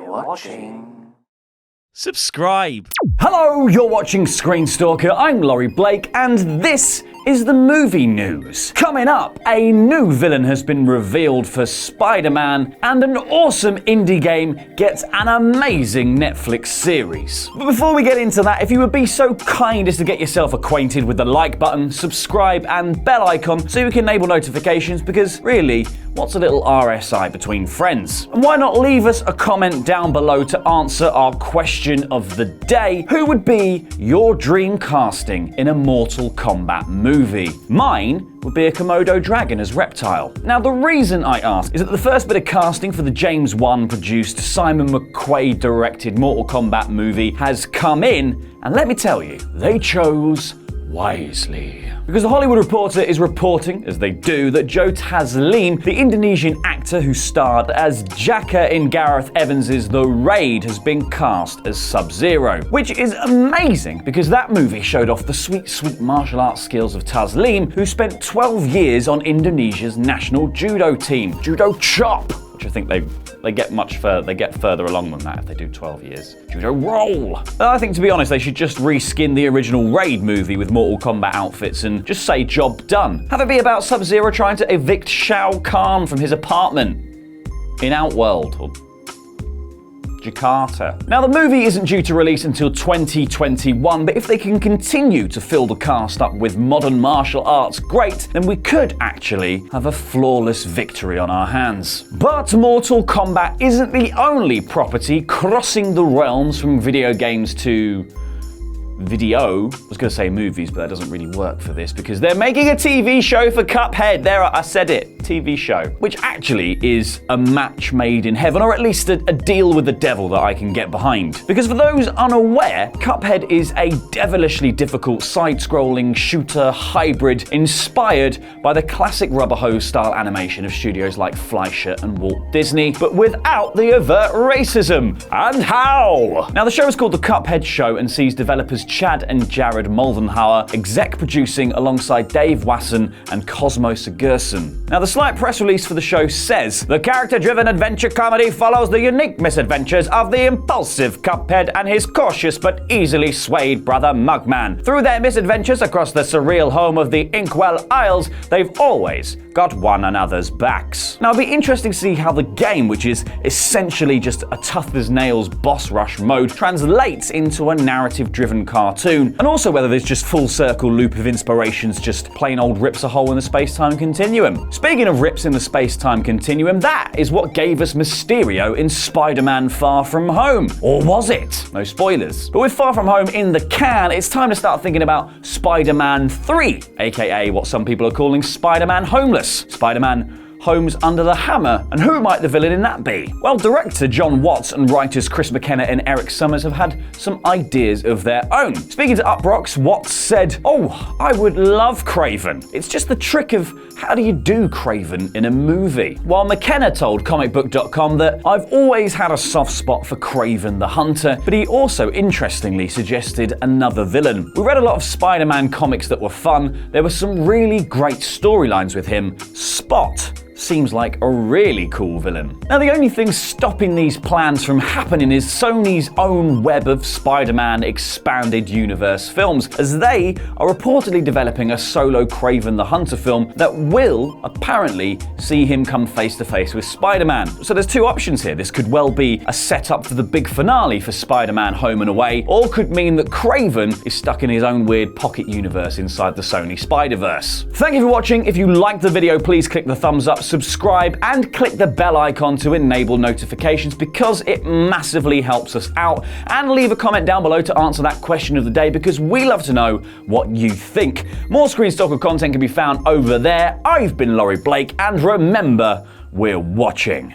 We're watching. Subscribe. Hello, you're watching ScreenStalker. I'm Laurie Blake, and this is the movie news. Coming up, a new villain has been revealed for Spider-Man, and an awesome indie game gets an amazing Netflix series. But before we get into that, if you would be so kind as to get yourself acquainted with the like button, subscribe, and bell icon so you can enable notifications, because really, what's a little RSI between friends? And why not leave us a comment down below to answer our question of the day? Who would be your dream casting in a Mortal Kombat movie? Mine would be a Komodo dragon as Reptile. Now, the reason I ask is that the first bit of casting for the James Wan produced, Simon McQuaid directed Mortal Kombat movie has come in, and let me tell you, they chose wisely. Because The Hollywood Reporter is reporting, as they do, that Joe Taslim, the Indonesian actor who starred as Jaka in Gareth Evans' The Raid, has been cast as Sub-Zero. Which is amazing, because that movie showed off the sweet, sweet martial arts skills of Taslim, who spent 12 years on Indonesia's national judo team, Judo Chop, which I think they get much further. They get further along than that if they do 12 years. Judo Roll. I think, to be honest, they should just reskin the original Raid movie with Mortal Kombat outfits and just say job done. Have it be about Sub-Zero trying to evict Shao Kahn from his apartment in Outworld or Jakarta. Now, the movie isn't due to release until 2021, but if they can continue to fill the cast up with modern martial arts great, then we could actually have a flawless victory on our hands. But Mortal Kombat isn't the only property crossing the realms from video games to video. I was going to say movies, but that doesn't really work for this because they're making a TV show for Cuphead. There, I said it. TV show. Which actually is a match made in heaven, or at least a deal with the devil that I can get behind. Because for those unaware, Cuphead is a devilishly difficult side-scrolling shooter hybrid inspired by the classic rubber hose style animation of studios like Fleischer and Walt Disney, but without the overt racism. And how? Now, the show is called The Cuphead Show and sees developers Chad and Jared Moldenhauer exec producing alongside Dave Wasson and Cosmo Sigurdsson. Now, the slight press release for the show says, the character-driven adventure comedy follows the unique misadventures of the impulsive Cuphead and his cautious but easily swayed brother Mugman. Through their misadventures across the surreal home of the Inkwell Isles, they've always got one another's backs. Now, it'll be interesting to see how the game, which is essentially just a tough-as-nails boss rush mode, translates into a narrative-driven cartoon, and also whether this just full circle loop of inspirations just plain old rips a hole in the space-time continuum. Speaking of rips in the space-time continuum, that is what gave us Mysterio in Spider-Man Far From Home. Or was it? No spoilers. But with Far From Home in the can, it's time to start thinking about Spider-Man 3, aka what some people are calling Spider-Man Homeless. Spider-Man Homes Under the Hammer, and who might the villain in that be? Well, director John Watts and writers Chris McKenna and Eric Summers have had some ideas of their own. Speaking to Uproxx, Watts said, "Oh, I would love Kraven. It's just the trick of how do you do Kraven in a movie?" While McKenna told comicbook.com that I've always had a soft spot for Kraven the Hunter, but he also interestingly suggested another villain. We read a lot of Spider-Man comics that were fun. There were some really great storylines with him. Spot seems like a really cool villain. Now, the only thing stopping these plans from happening is Sony's own web of Spider-Man expanded universe films, as they are reportedly developing a solo Kraven the Hunter film that will apparently see him come face to face with Spider-Man. So there's two options here. This could well be a setup for the big finale for Spider-Man Home and Away, or could mean that Kraven is stuck in his own weird pocket universe inside the Sony Spider-Verse. Thank you for watching. If you liked the video, please click the thumbs up, subscribe, and click the bell icon to enable notifications, because it massively helps us out. And leave a comment down below to answer that question of the day, because we love to know what you think. More ScreenStalker content can be found over there. I've been Laurie Blake, and remember, we're watching.